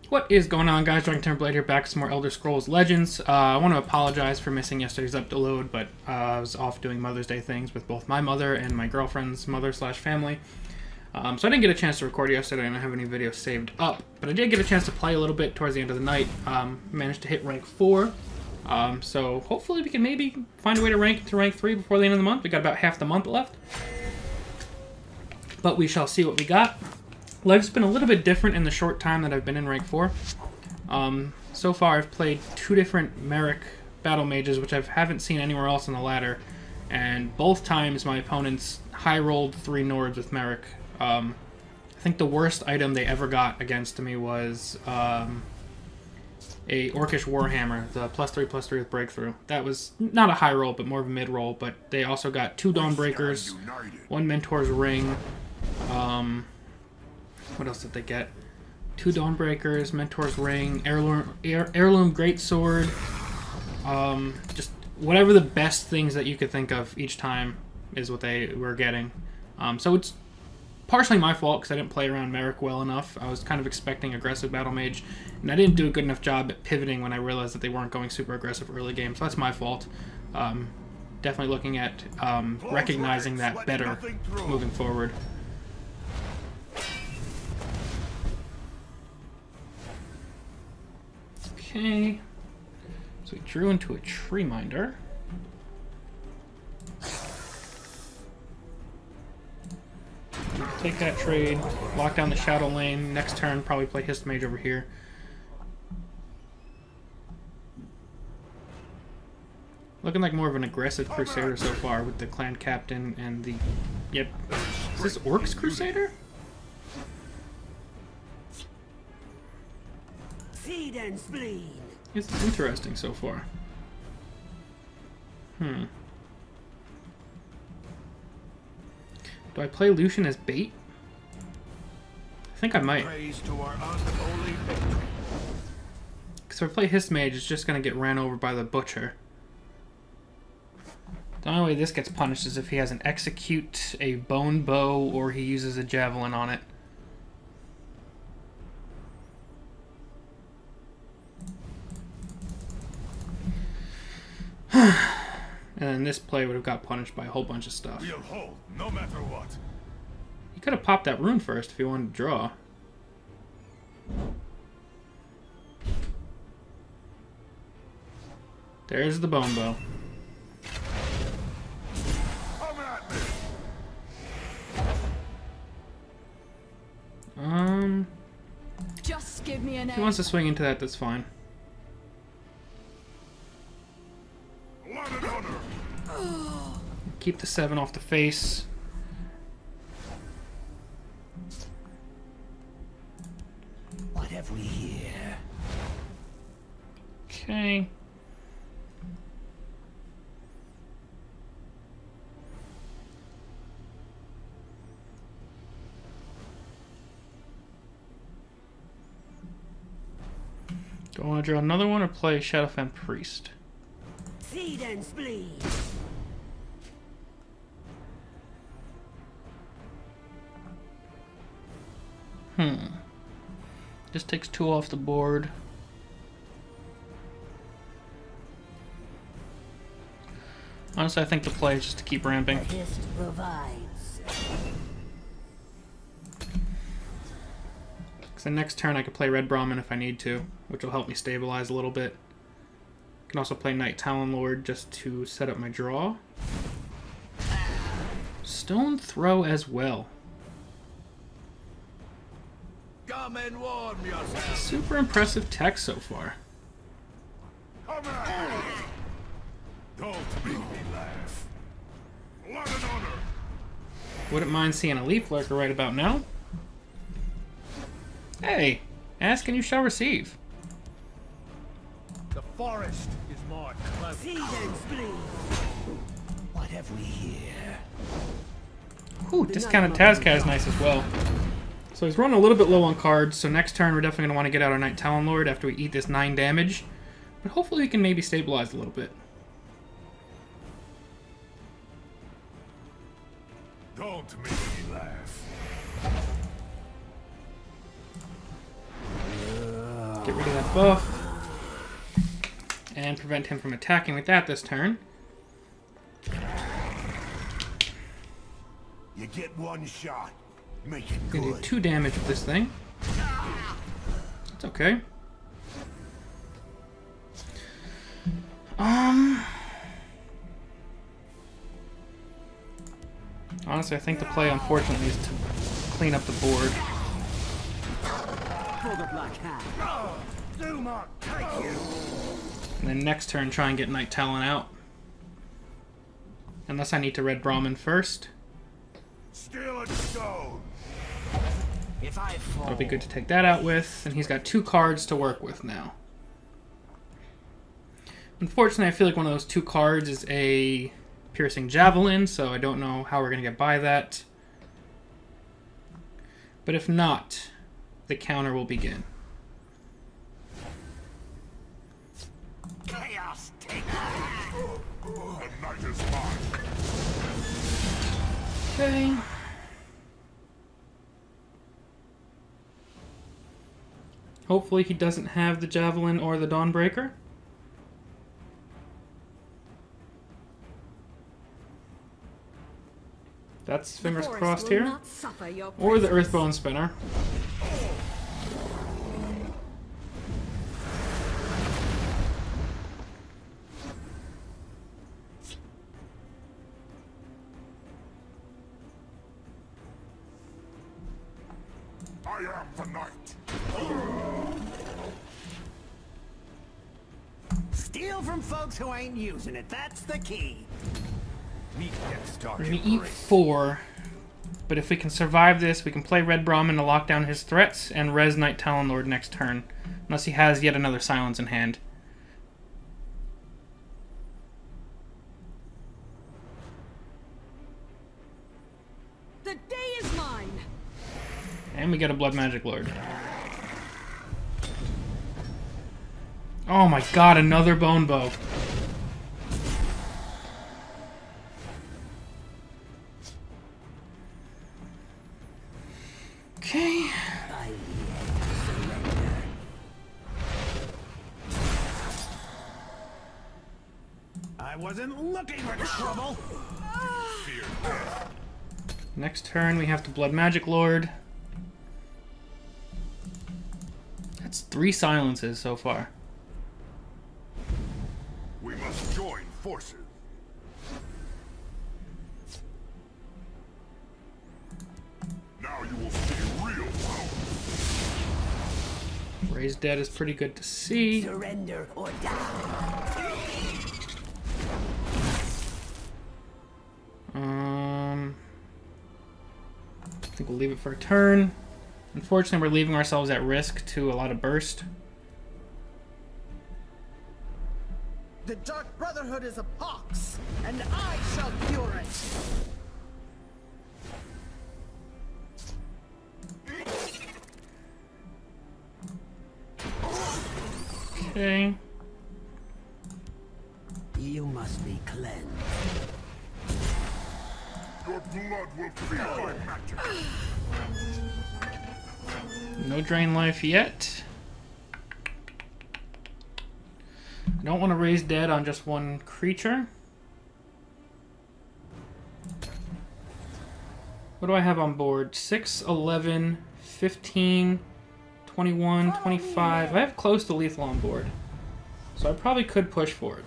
What is going on, guys? Dragon Blade here, back with some more Elder Scrolls Legends. I want to apologize for missing yesterday's upload, but I was off doing Mother's Day things with both my mother and my girlfriend's mother/family. So I didn't get a chance to record yesterday, and I don't have any videos saved up. But I did get a chance to play a little bit towards the end of the night. Managed to hit rank 4. So hopefully we can maybe find a way to rank to rank 3 before the end of the month. We got about half the month left. But we shall see what we got. Life's been a little bit different in the short time that I've been in rank 4. So far I've played 2 different Merrick battle mages, which I haven't seen anywhere else on the ladder. And both times my opponents high-rolled 3 Nords with Merrick. I think the worst item they ever got against me was a Orcish Warhammer, the +3/+3 with Breakthrough. That was not a high roll, but more of a mid roll. But they also got 2 Dawnbreakers, 1 Mentor's Ring. What else did they get? 2 Dawnbreakers, Mentor's Ring, Heirloom Greatsword. Just whatever the best things that you could think of each time is what they were getting. So it's partially my fault because I didn't play around Merrick well enough. I was kind of expecting aggressive battle mage, and I didn't do a good enough job at pivoting when I realized that they weren't going super aggressive early game. So that's my fault. Definitely looking at recognizing that better moving forward. Okay, so we drew into a tree minder. Take that trade, lock down the shadow lane. Next turn, probably play Hist Mage over here. Looking like more of an aggressive Crusader so far with the clan captain and the... Yep. Is this Orcs Crusader? Seed and spleen. This is interesting so far. Do I play Lucian as bait? I think I might. Because if I play Hist Mage, it's just going to get ran over by the Butcher. The only way this gets punished is if he has an Execute, a Bone Bow, or he uses a Javelin on it. And then this play would have got punished by a whole bunch of stuff. We'll hold, no matter what. He could have popped that rune first if he wanted to draw. There's the Bone Bow. Come at me. Just give me an If he wants to swing into that, that's fine. Blood and honor. Keep the 7 off the face. What have we here? Okay. Do I want to draw another one or play Shadowfen Priest? Seed and spleen. Just takes 2 off the board. Honestly, I think the play is just to keep ramping. Hist provides. Because the next turn I could play Red Brahmin if I need to, which will help me stabilize a little bit. I can also play Night Talon Lord just to set up my draw. Stone Throw as well. Come and warm yourself. Super impressive tech so far. Come at me. Don't make me laugh. Blood and honor. Wouldn't mind seeing a Leaf Lurker right about now. Hey, ask and you shall receive. The forest is more clever. Seed and spleen. What have we here? Ooh, discounted Tazca is nice as well. So he's running a little bit low on cards, so next turn we're definitely going to want to get out our Night Talon Lord after we eat this 9 damage. But hopefully we can maybe stabilize a little bit. Don't make me laugh. Get rid of that buff. And prevent him from attacking with that this turn. You get one shot. Make it Gonna do good. 2 damage with this thing. It's okay. Honestly, I think the play, unfortunately, is to clean up the board. For the Black Hand. Zuma, take you. And then next turn, try and get Night Talon out. Unless I need to Red Brahmin first. Steel and stone. If I fall, That'll be good to take that out with. And he's got 2 cards to work with now. Unfortunately, I feel like one of those 2 cards is a Piercing Javelin, so I don't know how we're going to get by that. But if not, the counter will begin. chaos take. The night is mine. Okay. Hopefully he doesn't have the Javelin or the Dawnbreaker. That's fingers crossed here. Or the Earthbone Spinner. I am the night. Steal from folks who ain't using it. That's the key. Meet get started. We're gonna eat 4. But if we can survive this, we can play Red Brahmin to lock down his threats and res Night Talon Lord next turn. Unless he has yet another Silence in hand. The day is mine. And we get a Blood Magic Lord. Oh my god, another Bone Bow. Okay. I wasn't looking for trouble. Fear death. Next turn we have to Blood Magic Lord. That's 3 silences so far. We must join forces. Now you will see real power. Raised Dead is pretty good to see. Surrender or die. I think we'll leave it for a turn. Unfortunately, we're leaving ourselves at risk to a lot of burst. The Dark Brotherhood is a pox, and I shall cure it. Okay. You must be cleansed. Your blood will feed my magic. No drain life yet. I don't want to raise Dead on just one creature. What do I have on board? 6, 11, 15, 21, 25. I have close to lethal on board. So I probably could push for it.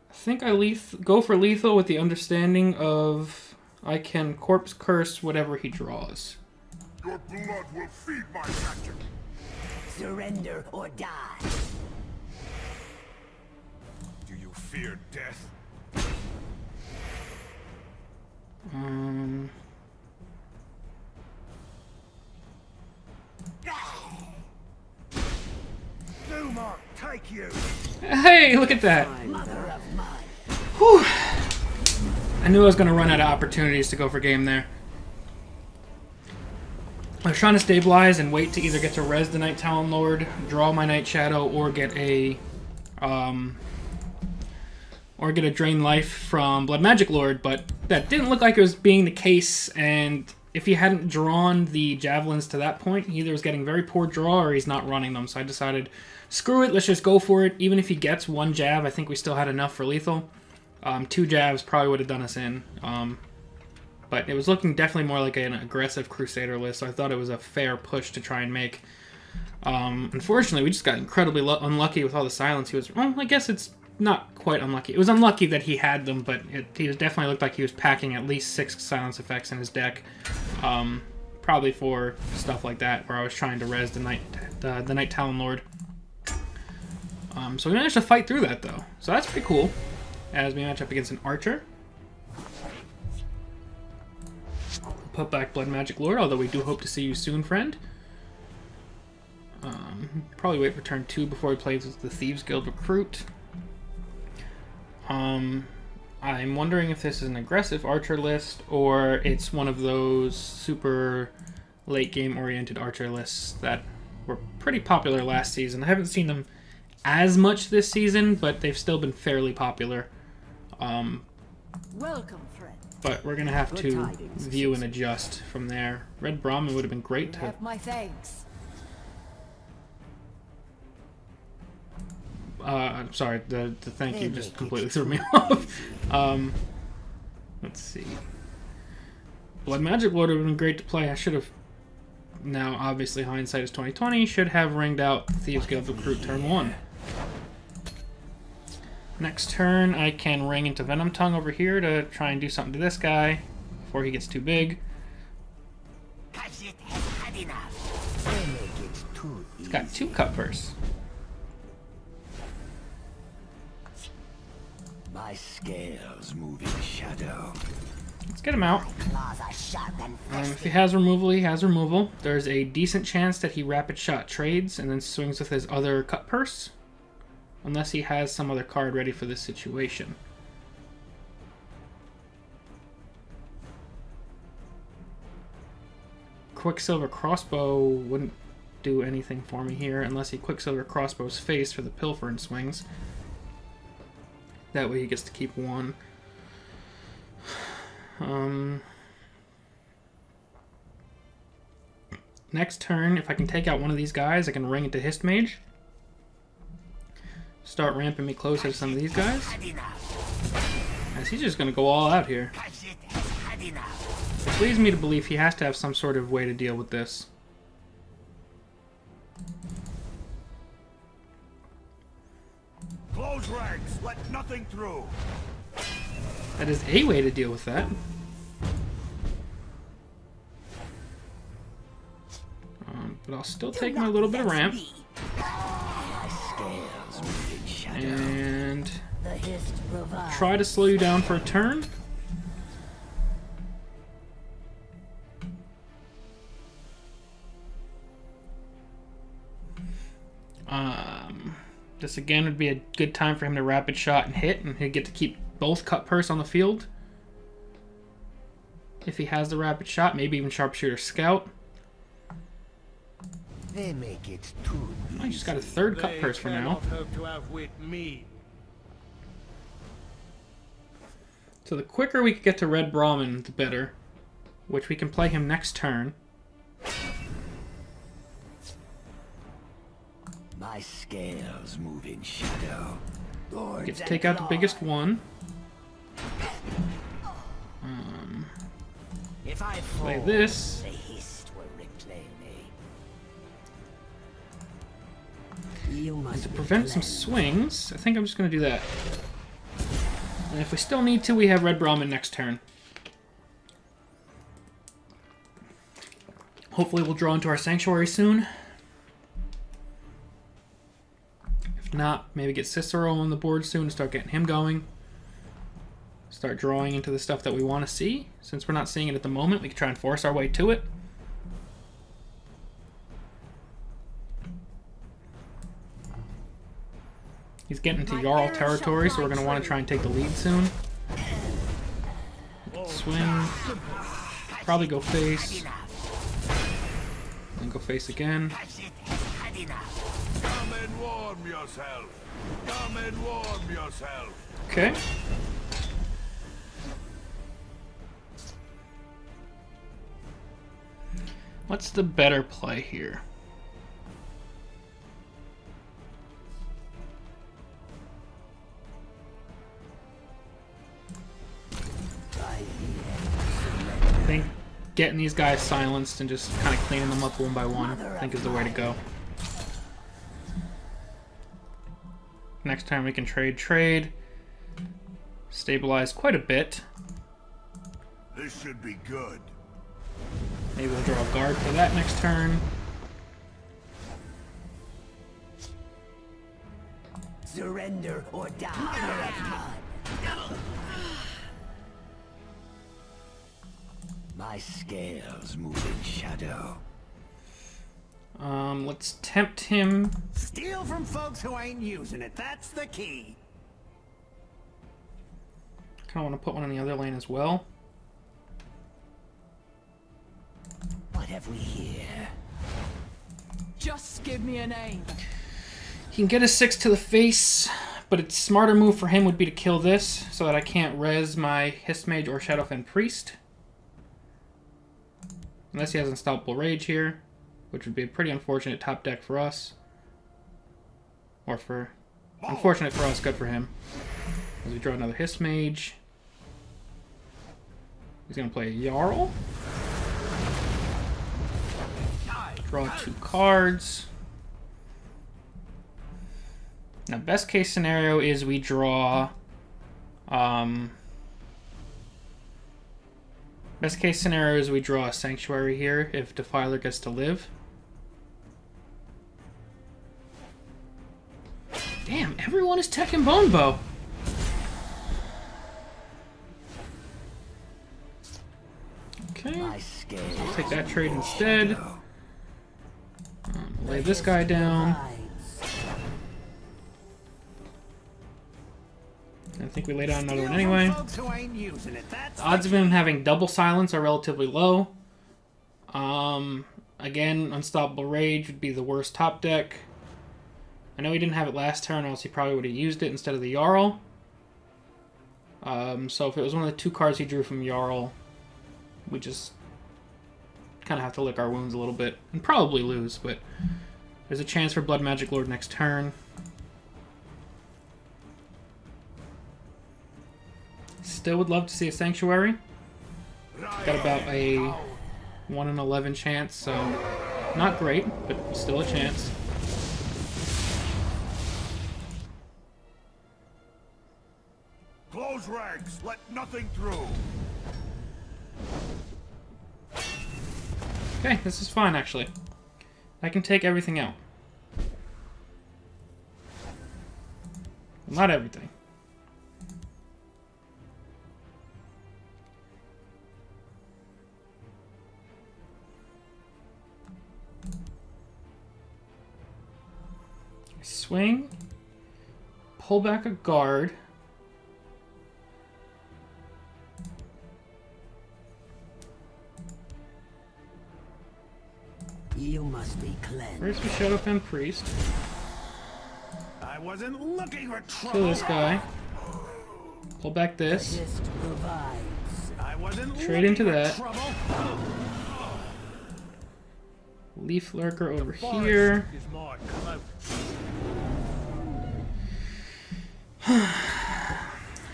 I think I go for lethal with the understanding of I can Corpse Curse whatever he draws. Your blood will feed my magic. Surrender or die. Do you fear death? Zuma, take you. Hey, look at that. Mother of mud. Whew. I knew I was going to run out of opportunities to go for game there. I was trying to stabilize and wait to either get to res the Night Talon Lord, draw my Night Shadow, or get a or get a drain life from Blood Magic Lord, but that didn't look like it was being the case, and if he hadn't drawn the javelins to that point, he either was getting very poor draw or he's not running them. So I decided, screw it, let's just go for it. Even if he gets one jab, I think we still had enough for lethal. 2 jabs probably would have done us in. But it was looking definitely more like an aggressive Crusader list, so I thought it was a fair push to try and make. Unfortunately, we just got incredibly unlucky with all the silence. He was, well, I guess it's not quite unlucky. It was unlucky that he had them, but he definitely looked like he was packing at least 6 silence effects in his deck. Probably for stuff like that, where I was trying to res the Night Talon Lord. So we managed to fight through that, though. So that's pretty cool, as we match up against an Archer. Put back Blood Magic Lord, although we do hope to see you soon, friend. Probably wait for turn 2 before he plays with the Thieves Guild Recruit. I'm wondering if this is an aggressive Archer list, or it's one of those super late game oriented Archer lists that were pretty popular last season. I haven't seen them as much this season, but they've still been fairly popular. Welcome, friend. But we're gonna have to view and adjust from there. Red Brahmin would have been great to Have my thanks. I'm sorry, the thank you just completely threw me off. Let's see. Blood Magic Lord would have been great to play. I should have, now obviously hindsight is 2020, should have ringed out Thieves Guild Recruit turn 1. Next turn I can ring into Venom Tongue over here to try and do something to this guy before he gets too big. He's got 2 cut purse. My scales move in shadow. Let's get him out. If he has removal, he has removal. There's a decent chance that he rapid shot trades and then swings with his other cut purse, unless he has some other card ready for this situation. Quicksilver Crossbow wouldn't do anything for me here unless he Quicksilver Crossbow's face for the Pilfer and swings. That way he gets to keep 1. Next turn, if I can take out one of these guys, I can ring into Hist Mage. Start ramping me closer to some of these guys. As he's just going to go all out here. Which leads me to believe he has to have some sort of way to deal with this. Close ranks, let nothing through. That is a way to deal with that. But I'll still take my little bit of ramp. And try to slow you down for a turn. This again would be a good time for him to rapid shot and hit, and he'd get to keep both cut purse on the field. If he has the rapid shot, maybe even sharpshooter scout. They make it too easy. I just got a 3rd cut purse for now. So the quicker we could get to Red Brahmin, the better. Which we can play him next turn. My scales move in shadow. Get to take out the biggest one. If I Play this. the Hist will reclaim me. And to prevent some swings, I think I'm just going to do that. And if we still need to, we have Red Brahmin next turn. Hopefully we'll draw into our Sanctuary soon. If not, maybe get Cicero on the board soon and start getting him going. Start drawing into the stuff that we want to see. Since we're not seeing it at the moment, we can try and force our way to it. He's getting into Jarl territory, so we're going to want to try and take the lead soon. Swing. Probably go face. And go face again. and warm yourself. Come and warm yourself. Okay. What's the better play here? I think getting these guys silenced and just kind of cleaning them up one by one, I think is the way to go. Next time we can trade. Stabilize quite a bit. This should be good. Maybe we'll draw a guard for that next turn. Surrender or die. My scales move in shadow. Let's tempt him. Steal from folks who ain't using it. That's the key. Kind of want to put one in the other lane as well. What have we here? Just give me a name. He can get a 6 to the face, but a smarter move for him would be to kill this so that I can't res my Hist Mage or Shadowfen Priest. Unless he has Unstoppable Rage here, which would be a pretty unfortunate top deck for us. Or for... unfortunate for us, good for him. As we draw another Hist Mage. He's going to play a Jarl. Draw 2 cards. Now, best case scenario is we draw... best case scenario is we draw a Sanctuary here if Defiler gets to live. Damn, everyone is Tech and Bone Bow. Okay, I'll take that trade instead. Lay this guy down. I think we lay down another one anyway. The odds of him having double silence are relatively low. Again, Unstoppable Rage would be the worst top deck. I know he didn't have it last turn, or else he probably would have used it instead of the Jarl. So if it was one of the 2 cards he drew from Jarl, we just kind of have to lick our wounds a little bit and probably lose, but there's a chance for Blood Magic Lord next turn. Still would love to see a Sanctuary. Got about a 1 in 11 chance, so not great, but still a chance. Close ranks. Let nothing through. Okay, this is fine, actually. I can take everything out. Well, not everything. Swing. Pull back a guard. You must be cleansed. First we Shadowfen Priest. I wasn't looking for trouble. Kill this guy. Pull back this. Hist provides. I wasn't Trade into looking that. for trouble. Leaf Lurker over here. Is mine. Come out.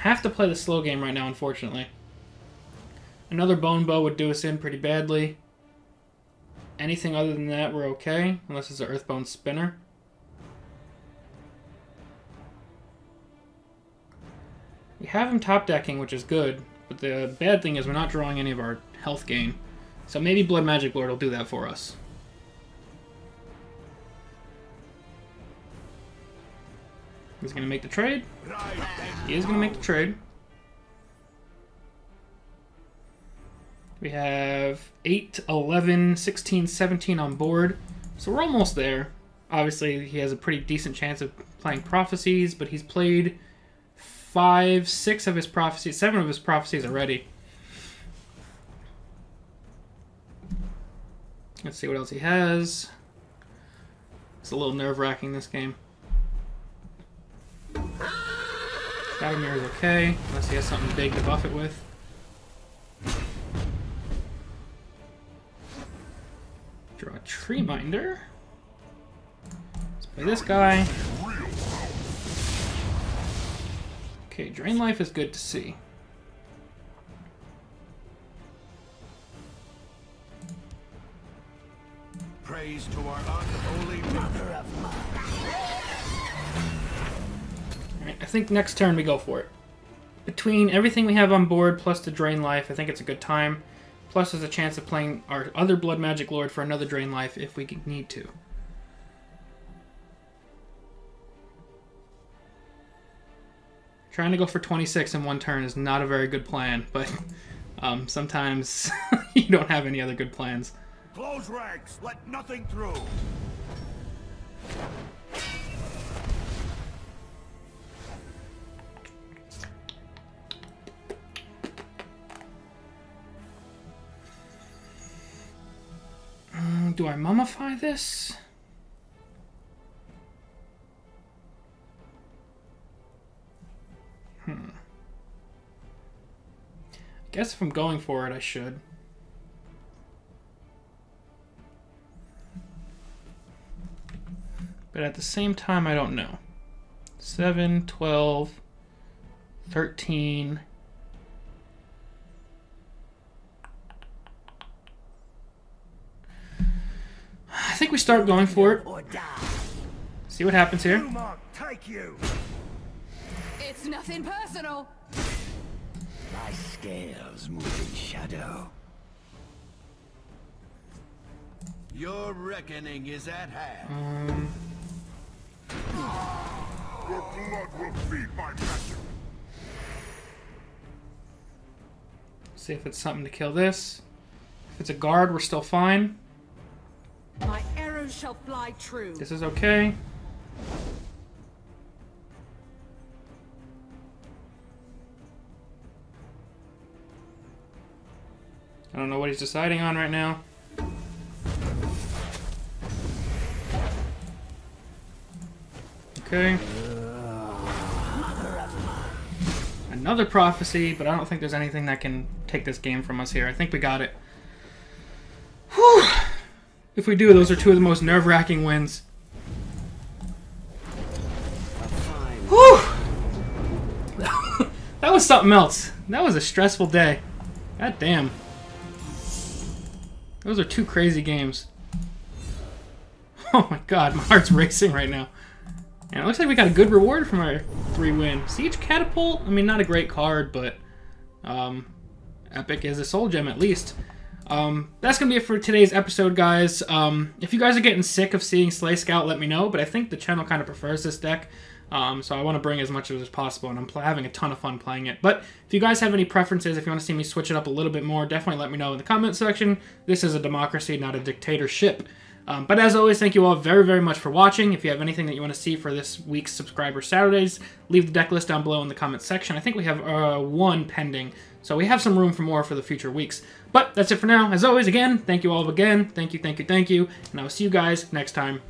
Have to play the slow game right now, unfortunately. Another Bone Bow would do us in pretty badly. Anything other than that, we're okay, unless it's an Earthbone Spinner. We have him top decking, which is good, but the bad thing is we're not drawing any of our health gain. So maybe Blood Magic Lord will do that for us. He's going to make the trade. He is going to make the trade. We have 8, 11, 16, 17 on board. So we're almost there. Obviously, he has a pretty decent chance of playing Prophecies, but he's played 5, 6 of his Prophecies, 7 of his Prophecies already. Let's see what else he has. It's a little nerve-wracking, this game. Shadowmere is okay, unless he has something big to buff it with. Draw a Tree Minder. Let's play this guy. Okay, Drain Life is good to see. Praise to our unholy mother of mine. Alright, I think next turn we go for it. Between everything we have on board plus the Drain Life, I think it's a good time. Plus there's a chance of playing our other Blood Magic Lord for another Drain Life if we need to. Trying to go for 26 in one turn is not a very good plan, but sometimes you don't have any other good plans. Close ranks. Let nothing through. Do I mummify this? I guess if I'm going for it, I should. But at the same time, I don't know. 7, 12, 13... I think we start going for it. See what happens here. Take you. It's nothing personal. My scales move in shadow. Your reckoning is at hand. Your blood will feed my passion. See if it's something to kill this. If it's a guard, we're still fine. My arrows shall fly true. This is okay. I don't know what he's deciding on right now. Okay. Another prophecy, but I don't think there's anything that can take this game from us here. I think we got it. Whew. If we do, those are two of the most nerve-wracking wins. Whew. That was something else. That was a stressful day. God damn. Those are two crazy games. Oh my god, my heart's racing right now. And it looks like we got a good reward from our 3-win. Siege Catapult? I mean, not a great card, but Epic is a soul gem at least. That's going to be it for today's episode, guys. If you guys are getting sick of seeing Slay Scout, let me know, but I think the channel kind of prefers this deck. So I want to bring as much of it as possible, and I'm having a ton of fun playing it. But if you guys have any preferences, if you want to see me switch it up a little bit more, definitely let me know in the comment section. This is a democracy, not a dictatorship. But as always, thank you all very, very much for watching. If you have anything that you want to see for this week's Subscriber Saturdays, leave the deck list down below in the comment section. I think we have one pending, so we have some room for more for the future weeks. But that's it for now. As always, again, thank you all again. Thank you, thank you, thank you. And I will see you guys next time.